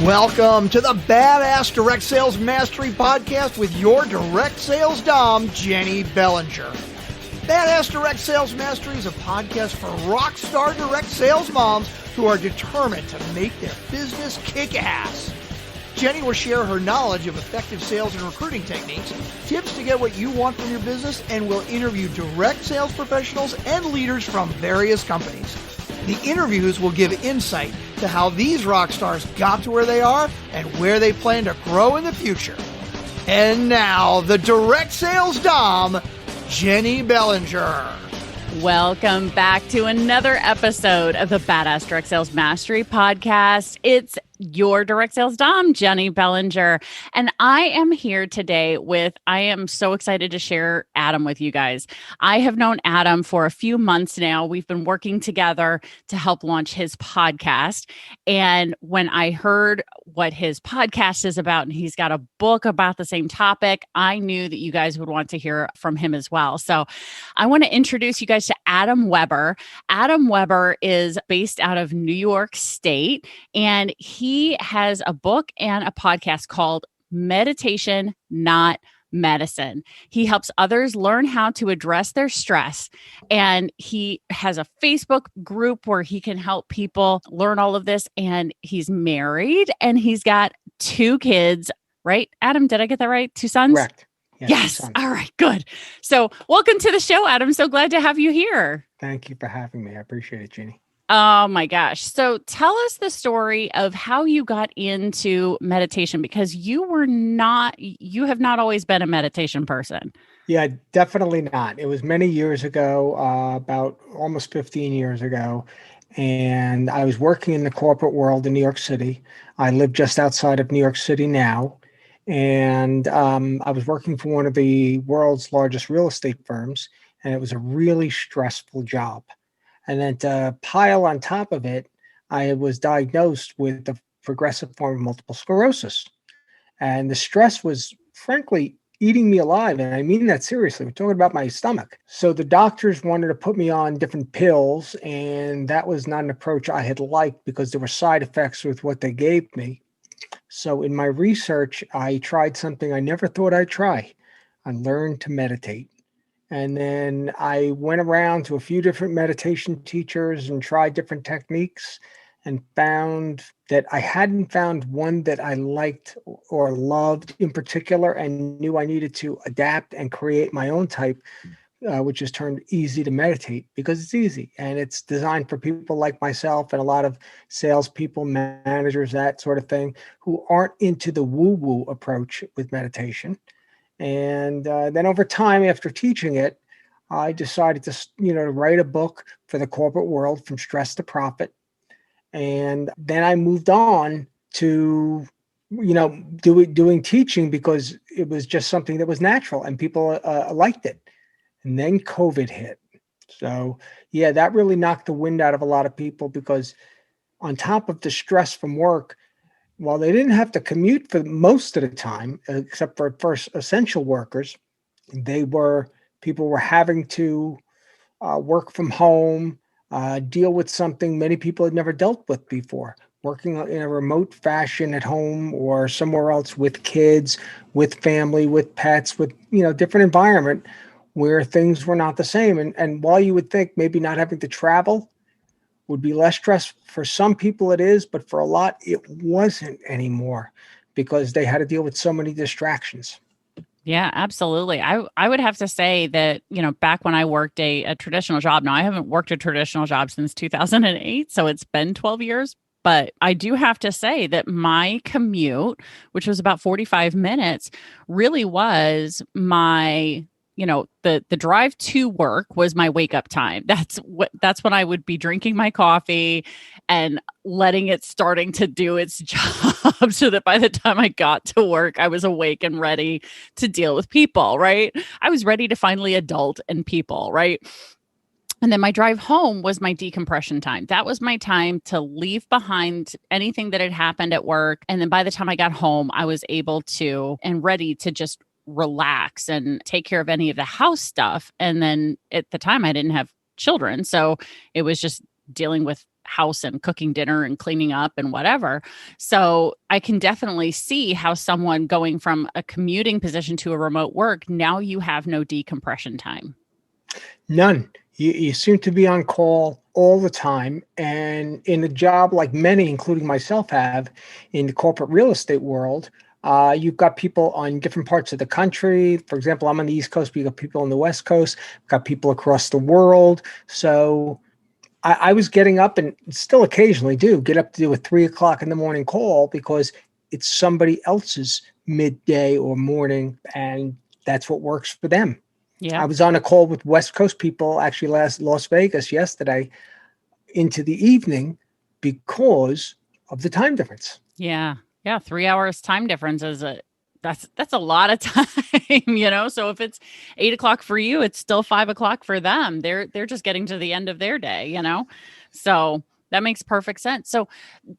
Welcome to the Badass Direct Sales Mastery Podcast with your direct sales dom, Jennie Bellinger. Badass Direct Sales Mastery is a podcast for rock star direct sales moms who are determined to make their business kick ass. Jennie will share her knowledge of effective sales and recruiting techniques, tips to get what you want from your business, and will interview direct sales professionals and leaders from various companies. The interviews will give insight to how these rock stars got to where they are and where they plan to grow in the future. And now, the direct sales dom, Jennie Bellinger. Welcome back to another episode of the Badass Direct Sales Mastery Podcast. It's your direct sales dom, Jennie Bellinger. And I am here today I am so excited to share Adam with you guys. I have known Adam for a few months now. We've been working together to help launch his podcast. And when I heard what his podcast is about, and he's got a book about the same topic, I knew that you guys would want to hear from him as well. So I want to introduce you guys to Adam Weber. Adam Weber is based out of New York State, and he has a book and a podcast called Mediation, Not Medicine. He helps others learn how to address their stress. And he has a Facebook group where he can help people learn all of this. And he's married and he's got 2 kids, right? Adam, did I get that right? 2 sons? Correct. Yes. All right, good. So welcome to the show, Adam. So glad to have you here. Thank you for having me. I appreciate it, Jennie. Oh my gosh. So tell us the story of how you got into meditation, because you have not always been a meditation person. Yeah, definitely not. It was many years ago, about almost 15 years ago. And I was working in the corporate world in New York City. I live just outside of New York City now. And I was working for one of the world's largest real estate firms. And it was a really stressful job. And then to pile on top of it, I was diagnosed with a progressive form of multiple sclerosis. And the stress was, frankly, eating me alive. And I mean that seriously. We're talking about my stomach. So the doctors wanted to put me on different pills. And that was not an approach I had liked because there were side effects with what they gave me. So in my research, I tried something I never thought I'd try. I learned to meditate. And then I went around to a few different meditation teachers and tried different techniques and found that I hadn't found one that I liked or loved in particular, and knew I needed to adapt and create my own type, which has turned easy to meditate because it's easy and it's designed for people like myself and a lot of salespeople, managers, that sort of thing, who aren't into the woo-woo approach with meditation. And then over time, after teaching it, I decided to write a book for the corporate world, From Stress to Profit. And then I moved on to, doing teaching because it was just something that was natural and people liked it. And then COVID hit. So yeah, that really knocked the wind out of a lot of people because on top of the stress from work, while they didn't have to commute for most of the time, except for first essential workers, people were having to work from home, deal with something many people had never dealt with before, working in a remote fashion at home or somewhere else with kids, with family, with pets, with, different environment where things were not the same. And while you would think maybe not having to travel would be less stress, for some people it is, but for a lot, it wasn't anymore because they had to deal with so many distractions. Yeah, absolutely. I would have to say that, back when I worked a traditional job, now I haven't worked a traditional job since 2008, so it's been 12 years, but I do have to say that my commute, which was about 45 minutes, really was my the drive to work was my wake up time. That's when I would be drinking my coffee and letting it starting to do its job so that by the time I got to work, I was awake and ready to deal with people, right? I was ready to finally adult and people, right? And then my drive home was my decompression time. That was my time to leave behind anything that had happened at work. And then by the time I got home, I was able to and ready to just relax and take care of any of the house stuff. And then at the time I didn't have children. So it was just dealing with house and cooking dinner and cleaning up and whatever. So I can definitely see how someone going from a commuting position to a remote work, now you have no decompression time. None. You seem to be on call all the time. And in a job like many, including myself, have in the corporate real estate world, you've got people on different parts of the country. For example, I'm on the East Coast, but you got people on the West Coast, got people across the world. So I was getting up, and still occasionally do get up to do a 3:00 in the morning call because it's somebody else's midday or morning, and that's what works for them. Yeah. I was on a call with West Coast people, actually Las Vegas yesterday into the evening because of the time difference. Yeah. Yeah. 3 hours time difference that's a lot of time, So if it's 8:00 for you, it's still 5:00 for them. They're just getting to the end of their day, So that makes perfect sense. So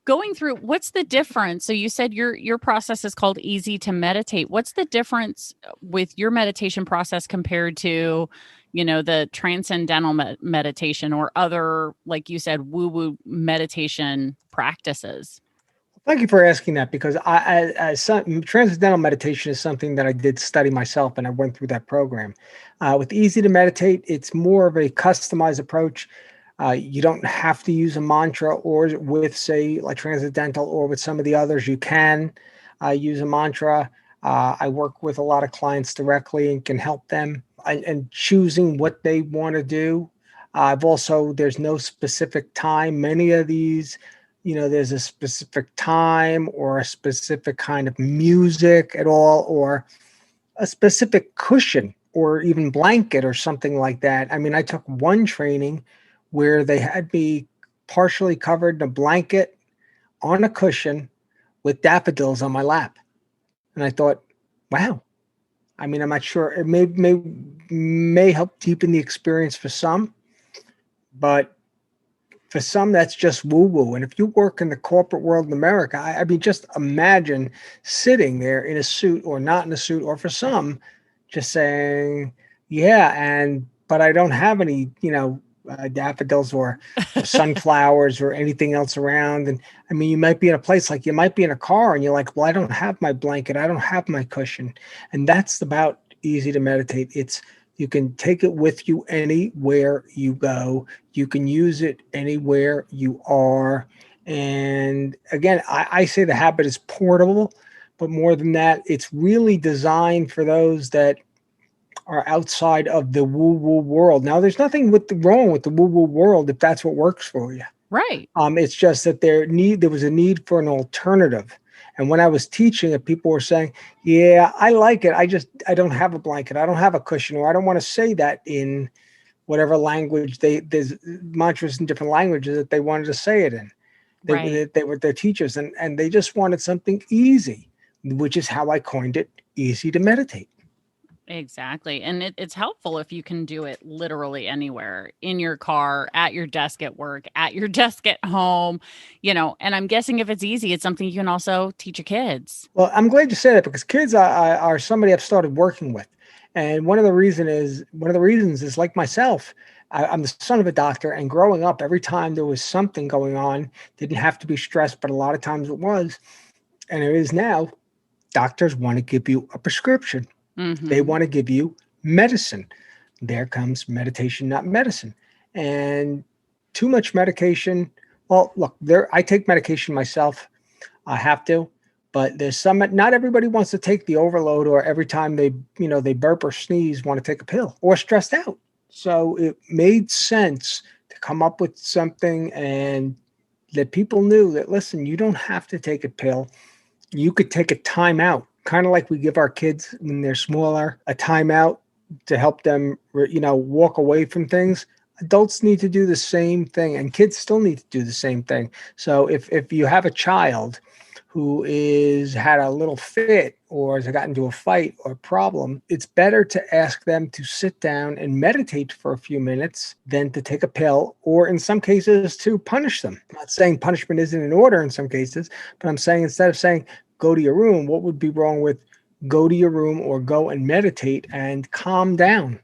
going through, what's the difference? So you said your process is called Easy to Meditate. What's the difference with your meditation process compared to, the transcendental meditation or other, like you said, woo-woo meditation practices? Thank you for asking that, because transcendental meditation is something that I did study myself, and I went through that program. With Easy to Meditate, it's more of a customized approach. You don't have to use a mantra, or with, say, like transcendental, or with some of the others, you can use a mantra. I work with a lot of clients directly and can help them and choosing what they want to do. There's no specific time. Many of these, there's a specific time or a specific kind of music at all, or a specific cushion or even blanket or something like that. I mean, I took one training where they had me partially covered in a blanket on a cushion with daffodils on my lap. And I thought, wow. I mean, I'm not sure. It may help deepen the experience for some, but for some, that's just woo-woo. And if you work in the corporate world in America, I mean, just imagine sitting there in a suit or not in a suit, or for some, just saying, yeah, but I don't have any, daffodils or sunflowers or anything else around. And I mean, you might be in a place, like you might be in a car and you're like, well, I don't have my blanket. I don't have my cushion. And that's about Easy to Meditate. You can take it with you anywhere you go. You can use it anywhere you are. And again, I say the habit is portable, but more than that, it's really designed for those that are outside of the woo-woo world. Now, there's nothing wrong with the woo-woo world if that's what works for you. Right. It's just that there was a need for an alternative. And when I was teaching it, people were saying, yeah, I like it. I don't have a blanket. I don't have a cushion, or I don't want to say that in whatever language. There's mantras in different languages that they wanted to say it in. They were their teachers, and they just wanted something easy, which is how I coined it, Easy to Meditate. Exactly. And it's helpful if you can do it literally anywhere, in your car, at your desk at work, at your desk at home, and I'm guessing if it's easy, it's something you can also teach your kids. Well, I'm glad you said that, because kids are somebody I've started working with. And one of the reasons is like myself, I'm the son of a doctor, and growing up, every time there was something going on, didn't have to be stress, but a lot of times it was, and it is now, doctors want to give you a prescription. Mm-hmm. They want to give you medicine. There comes meditation, not medicine. And too much medication. Well, look, I take medication myself. I have to, but there's not everybody wants to take the overload, or every time they burp or sneeze, want to take a pill, or stressed out. So it made sense to come up with something, and that people knew that, listen, you don't have to take a pill. You could take a timeout. Kind of like we give our kids when they're smaller a timeout to help them, walk away from things. Adults need to do the same thing, and kids still need to do the same thing. So if you have a child who had a little fit, or has gotten into a fight or a problem, it's better to ask them to sit down and meditate for a few minutes than to take a pill, or in some cases to punish them. I'm not saying punishment isn't in order in some cases, but I'm saying, instead of saying, go to your room, what would be wrong with go to your room or go and meditate and calm down?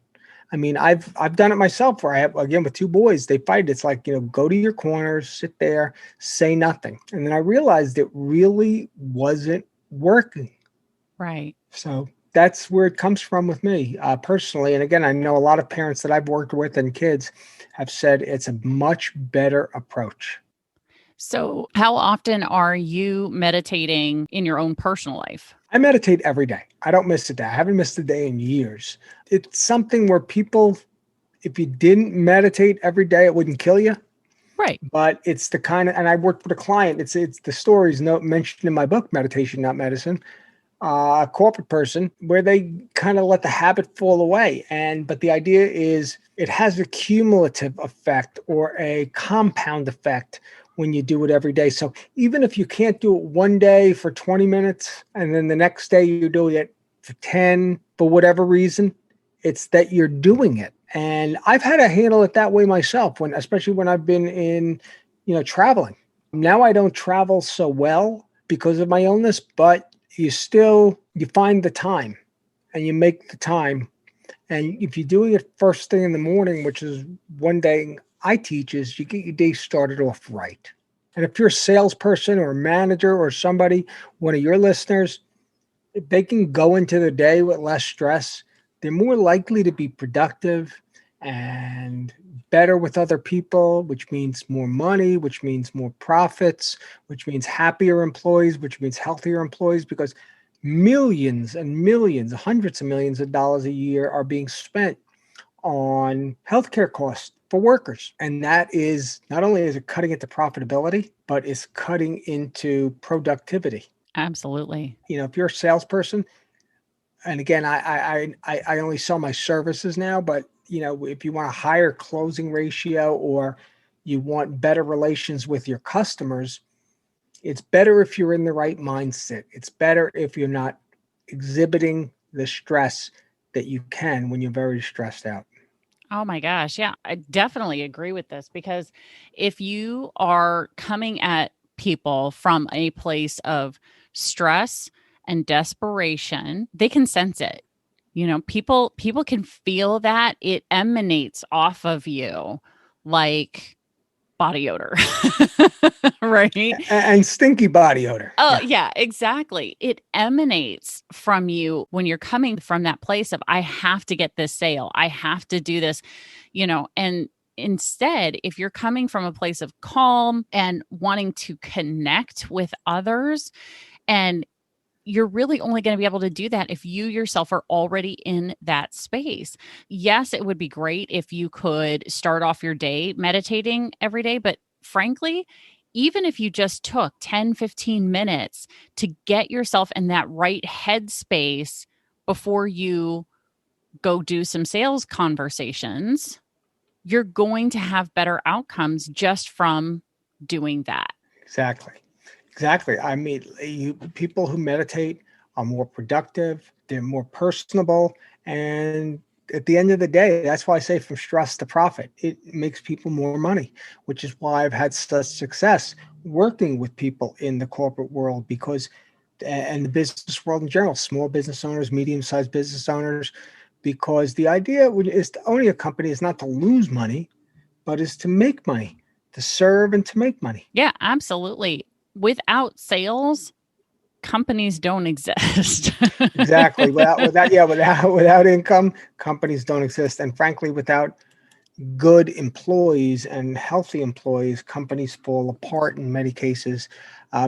I mean, I've done it myself where I have, again, with two boys, they fight. It's like, go to your corners, sit there, say nothing. And then I realized it really wasn't working. Right. So that's where it comes from with me personally. And again, I know a lot of parents that I've worked with and kids have said it's a much better approach. So how often are you meditating in your own personal life? I meditate every day. I don't miss a day. I haven't missed a day in years. It's something where people, if you didn't meditate every day, it wouldn't kill you. Right. But it's the kind of, and I worked with a client, it's the stories mentioned in my book, Meditation, Not Medicine, a corporate person where they kind of let the habit fall away. But the idea is it has a cumulative effect or a compound effect when you do it every day. So even if you can't do it one day for 20 minutes and then the next day you're doing it for 10, for whatever reason, it's that you're doing it. And I've had to handle it that way myself, especially when I've been in, traveling. Now I don't travel so well because of my illness, but you find the time and you make the time. And if you're doing it first thing in the morning, which is one day I teach, is you get your day started off right. And if you're a salesperson or a manager or somebody, one of your listeners, if they can go into the day with less stress, they're more likely to be productive and better with other people, which means more money, which means more profits, which means happier employees, which means healthier employees, because millions and millions, hundreds of millions of dollars a year are being spent on healthcare costs for workers. And that is, not only is it cutting into profitability, but it's cutting into productivity. Absolutely. If you're a salesperson, and again, I only sell my services now, but if you want a higher closing ratio or you want better relations with your customers, it's better if you're in the right mindset. It's better if you're not exhibiting the stress that you can when you're very stressed out. Oh my gosh. Yeah, I definitely agree with this, because if you are coming at people from a place of stress and desperation, they can sense it. People can feel that. It emanates off of you like body odor, right? And stinky body odor. Oh, yeah, exactly. It emanates from you when you're coming from that place of, I have to get this sale. I have to do this, and instead, if you're coming from a place of calm and wanting to connect with others, and you're really only going to be able to do that if you yourself are already in that space. Yes, it would be great if you could start off your day meditating every day, but frankly, even if you just took 10, 15 minutes to get yourself in that right headspace before you go do some sales conversations, you're going to have better outcomes just from doing that. Exactly. I mean, people who meditate are more productive, they're more personable, and at the end of the day, that's why I say from stress to profit. It makes people more money, which is why I've had such success working with people in the corporate world, and the business world in general, small business owners, medium-sized business owners, because the idea is to own a company is not to lose money, but is to make money, to serve and to make money. Yeah, absolutely. Without sales, companies don't exist. Exactly. Without income, companies don't exist. And frankly, without good employees and healthy employees, companies fall apart in many cases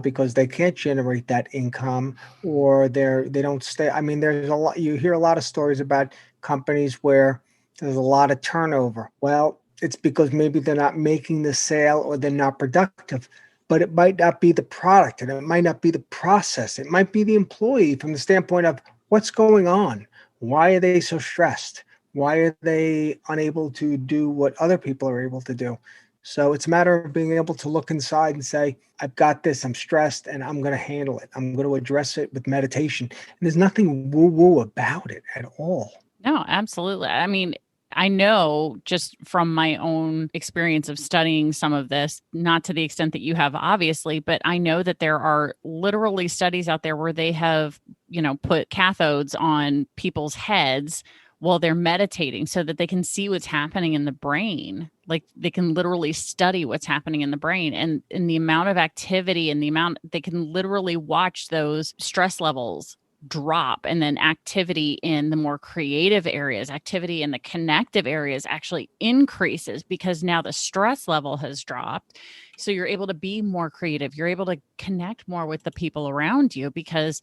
because they can't generate that income, or they don't stay. I mean, there's a lot. You hear a lot of stories about companies where there's a lot of turnover. Well, it's because maybe they're not making the sale or they're not productive. But it might not be the product, and it might not be the process. It might be the employee from the standpoint of what's going on. Why are they so stressed? Why are they unable to do what other people are able to do? So it's a matter of being able to look inside and say, I've got this, I'm stressed, and I'm going to handle it. I'm going to address it with meditation. And there's nothing woo-woo about it at all. No, absolutely. I mean, I know just from my own experience of studying some of this, not to the extent that you have, obviously, but I know that there are literally studies out there where they have, put cathodes on people's heads while they're meditating so that they can see what's happening in the brain. Like they can literally study what's happening in the brain, and in the amount of activity and the amount they can literally watch those stress levels drop, and then activity in the more creative areas, activity in the connective areas actually increases because now the stress level has dropped. So you're able to be more creative. You're able to connect more with the people around you because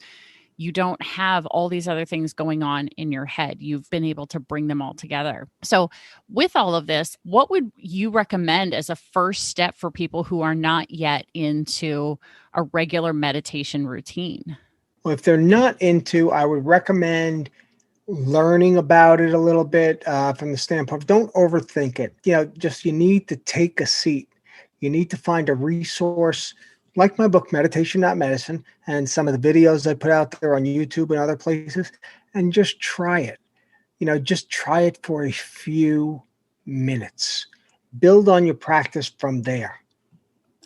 you don't have all these other things going on in your head. You've been able to bring them all together. So with all of this, what would you recommend as a first step for people who are not yet into a regular meditation routine? Well, if they're not into, I would recommend learning about it a little bit from the standpoint of don't overthink it. You need to take a seat. You need to find a resource like my book, Meditation, Not Medicine, and some of the videos I put out there on YouTube and other places, and just try it. Just try it for a few minutes. Build on your practice from there.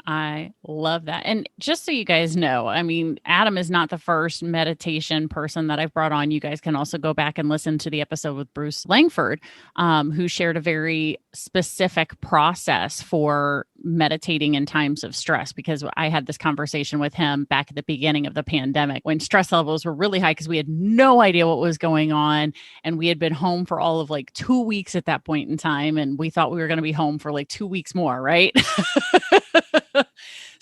I love that. And just so you guys know, I mean, Adam is not the first meditation person that I've brought on. You guys can also go back and listen to the episode with Bruce Langford, who shared a very specific process for meditating in times of stress, because I had this conversation with him back at the beginning of the pandemic when stress levels were really high because we had no idea what was going on. And we had been home for all of like 2 weeks at that point in time. And we thought we were going to be home for like 2 weeks more, right?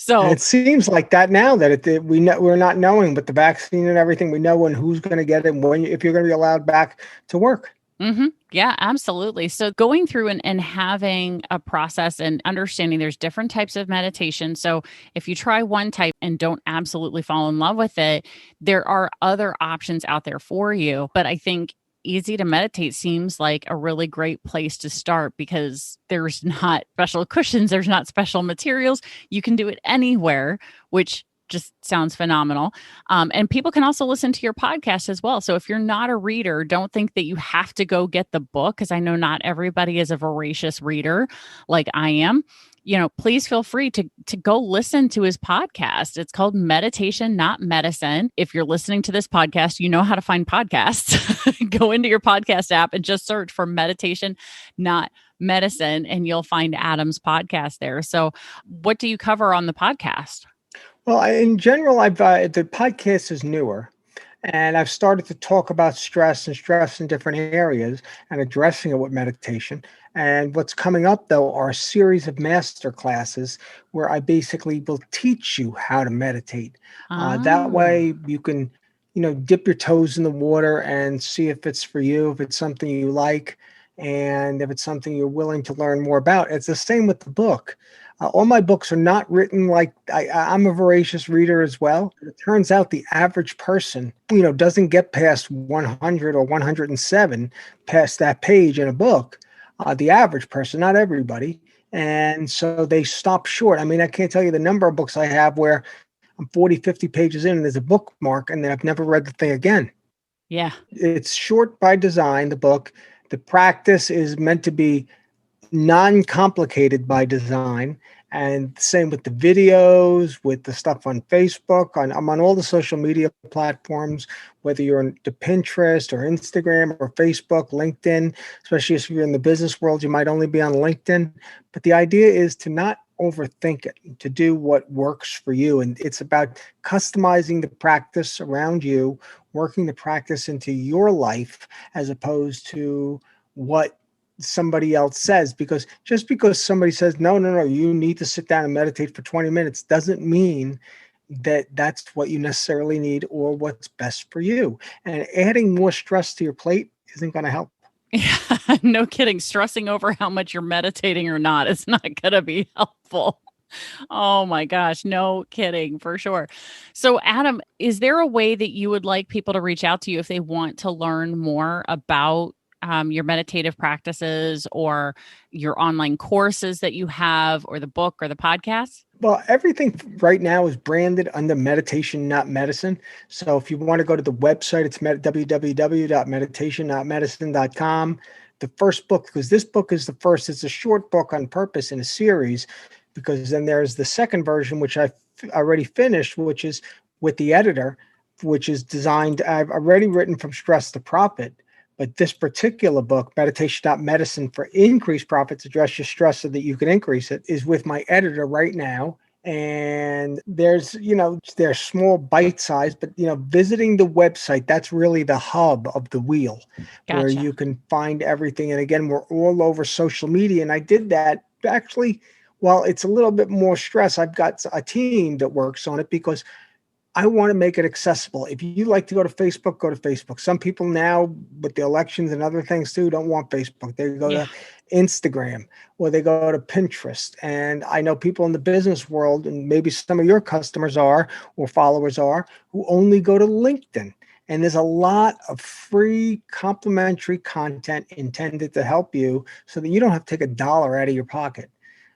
So and it seems like that now that we're not knowing, but the vaccine and everything, we know when who's going to get it, and if you're going to be allowed back to work. Mm-hmm. Yeah, absolutely. So going through and having a process and understanding there's different types of meditation. So if you try one type and don't absolutely fall in love with it, there are other options out there for you. But I think Easy to Meditate seems like a really great place to start because there's not special cushions, there's not special materials. You can do it anywhere, which just sounds phenomenal. And people can also listen to your podcast as well. So if you're not a reader, don't think that you have to go get the book, because I know not everybody is a voracious reader like I am. Please feel free to go listen to his podcast. It's called Meditation, Not Medicine. If you're listening to this podcast, you know how to find podcasts. Go into your podcast app and just search for Meditation, Not Medicine, and you'll find Adam's podcast there. So what do you cover on the podcast? Well, in general, the podcast is newer. And I've started to talk about stress in different areas and addressing it with meditation. And what's coming up, though, are a series of master classes where I basically will teach you how to meditate. That way you can, dip your toes in the water and see if it's for you, if it's something you like, and if it's something you're willing to learn more about. It's the same with the book. All my books are not written like I'm a voracious reader as well. It turns out the average person, doesn't get past 100 or 107 past that page in a book. The average person, not everybody. And so they stop short. I mean, I can't tell you the number of books I have where I'm 40, 50 pages in and there's a bookmark and then I've never read the thing again. Yeah. It's short by design, the book. The practice is meant to be non-complicated by design, and same with the videos, with the stuff on Facebook. I'm on all the social media platforms, whether you're on the Pinterest or Instagram or Facebook, LinkedIn. Especially if you're in the business world, you might only be on LinkedIn. But the idea is to not overthink it, to do what works for you. And it's about customizing the practice around you, working the practice into your life as opposed to what somebody else says. Because just because somebody says, no, you need to sit down and meditate for 20 minutes doesn't mean that that's what you necessarily need or what's best for you. And adding more stress to your plate isn't going to help. Yeah, no kidding. Stressing over how much you're meditating or not is not going to be helpful. Oh my gosh, no kidding, for sure. So Adam, is there a way that you would like people to reach out to you if they want to learn more about your meditative practices or your online courses that you have or the book or the podcast? Well, everything right now is branded under Meditation, Not Medicine. So if you want to go to the website, it's www.meditationnotmedicine.com. The first book, because this book is the first, it's a short book on purpose in a series, because then there's the second version, which I've already finished, which is with the editor, which is designed, I've already written From Stress to Profit. But this particular book, Meditation, Not Medicine, for Increased Profits, Address Your Stress so that you can increase it, is with my editor right now. And there's small bite size, but, visiting the website, that's really the hub of the wheel. Gotcha. Where you can find everything. And again, we're all over social media. And I did that actually, while it's a little bit more stress, I've got a team that works on it because I want to make it accessible. If you like to go to Facebook, go to Facebook. Some people now, with the elections and other things too, don't want Facebook. They go to Instagram or they go to Pinterest. And I know people in the business world, and maybe some of your customers are or followers are, who only go to LinkedIn. And there's a lot of free complimentary content intended to help you so that you don't have to take $1 out of your pocket.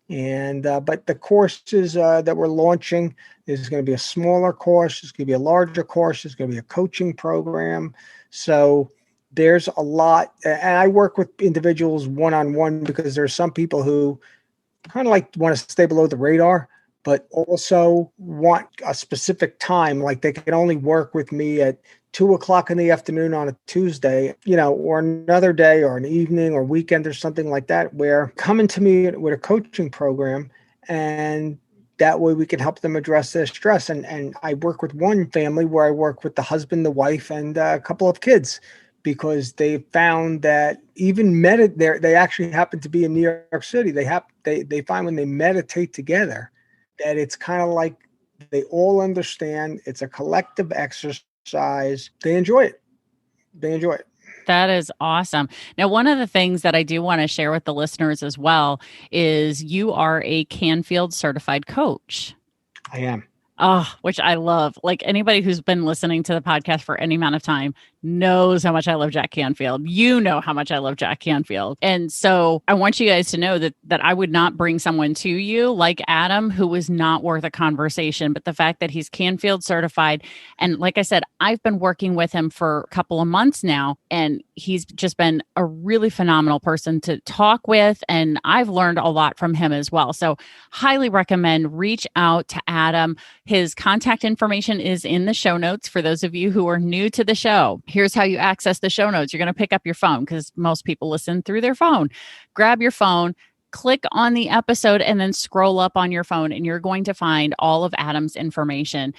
And but the courses that we're launching, there's going to be a smaller course, there's going to be a larger course, there's going to be a coaching program. So there's a lot. And I work with individuals one-on-one because there's some people who kind of like want to stay below the radar, but also want a specific time. Like they can only work with me at 2:00 in the afternoon on a Tuesday, or another day or an evening or weekend or something like that, where coming to me with a coaching program, and that way we can help them address their stress. And I work with one family where I work with the husband, the wife, and a couple of kids, because they found that even they actually happen to be in New York City. They find when they meditate together that it's kind of like they all understand it's a collective exercise. They enjoy it. That is awesome. Now, one of the things that I do want to share with the listeners as well is you are a Canfield certified coach. I am. Oh, which I love. Like anybody who's been listening to the podcast for any amount of time knows how much I love Jack Canfield. You know how much I love Jack Canfield. And so I want you guys to know that I would not bring someone to you like Adam who was not worth a conversation. But the fact that he's Canfield certified, and like I said, I've been working with him for a couple of months now, and he's just been a really phenomenal person to talk with. And I've learned a lot from him as well. So highly recommend reach out to Adam. His contact information is in the show notes for those of you who are new to the show. Here's how you access the show notes. You're going to pick up your phone because most people listen through their phone. Grab your phone, click on the episode, and then scroll up on your phone, and you're going to find all of Adam's information,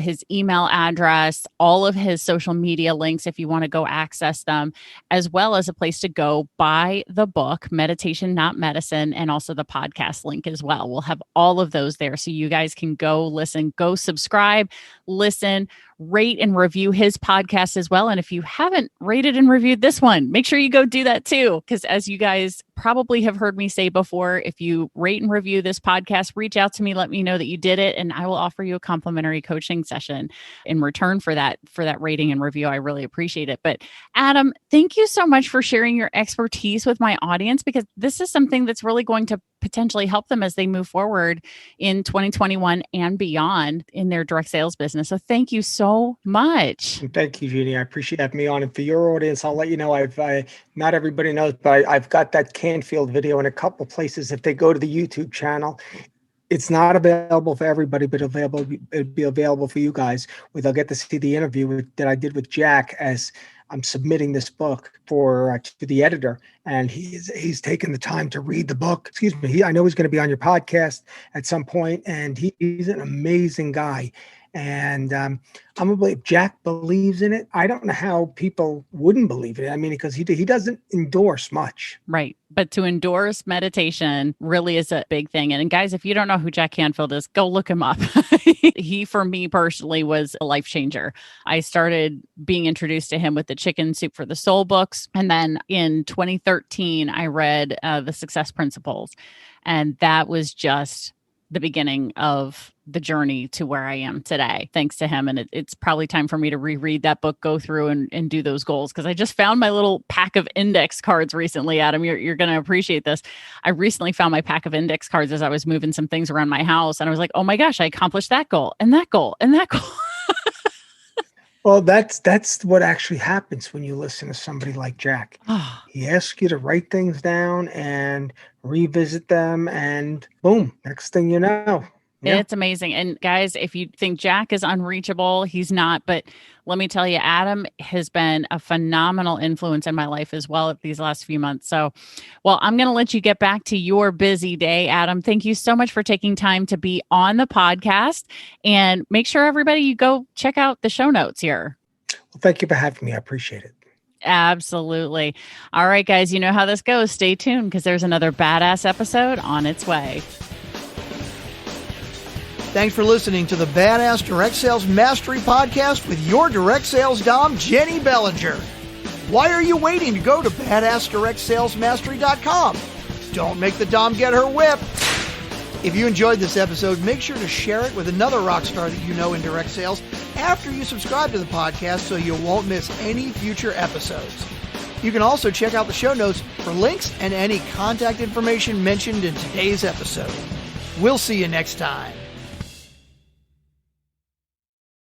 his email address, all of his social media links if you want to go access them, as well as a place to go buy the book, Meditation, Not Medicine, and also the podcast link as well. We'll have all of those there so you guys can go listen, go subscribe, listen, rate and review his podcast as well. And if you haven't rated and reviewed this one, make sure you go do that too. Because as you guys probably have heard me say before, if you rate and review this podcast, reach out to me, let me know that you did it, and I will offer you a complimentary coaching session in return for that rating and review. I really appreciate it. But Adam, thank you so much for sharing your expertise with my audience, because this is something that's really going to potentially help them as they move forward in 2021 and beyond in their direct sales business. So thank you so much. Thank you, Jeannie. I appreciate having me on. And for your audience, I'll let you know, not everybody knows, but I've got that Canfield video in a couple places. If they go to the YouTube channel, it's not available for everybody, but it'll be available for you guys, where they'll get to see the interview that I did with Jack as I'm submitting this book to the editor, and he's taken the time to read the book. Excuse me. I know he's going to be on your podcast at some point, and he's an amazing guy. And I'm going to believe Jack believes in it. I don't know how people wouldn't believe it. I mean, because he doesn't endorse much. Right. But to endorse meditation really is a big thing. And guys, if you don't know who Jack Canfield is, go look him up. He, for me personally, was a life changer. I started being introduced to him with the Chicken Soup for the Soul books. And then in 2013, I read The Success Principles. And that was just the beginning of the journey to where I am today, thanks to him. And it's probably time for me to reread that book, go through and do those goals. Because I just found my little pack of index cards recently, Adam. You're going to appreciate this. I recently found my pack of index cards as I was moving some things around my house. And I was like, oh my gosh, I accomplished that goal and that goal and that goal. Well, that's what actually happens when you listen to somebody like Jack. He asks you to write things down and revisit them, and boom, next thing you know, Yeah. It's amazing. And guys, if you think Jack is unreachable, he's not. But let me tell you, Adam has been a phenomenal influence in my life as well these last few months. So, well, I'm going to let you get back to your busy day, Adam. Thank you so much for taking time to be on the podcast, and make sure everybody, you go check out the show notes here. Well, thank you for having me. I appreciate it. Absolutely. All right, guys, you know how this goes. Stay tuned because there's another badass episode on its way. Thanks for listening to the Badass Direct Sales Mastery Podcast with your direct sales dom, Jennie Bellinger. Why are you waiting to go to badassdirectsalesmastery.com? Don't make the dom get her whip. If you enjoyed this episode, make sure to share it with another rock star that you know in direct sales after you subscribe to the podcast so you won't miss any future episodes. You can also check out the show notes for links and any contact information mentioned in today's episode. We'll see you next time.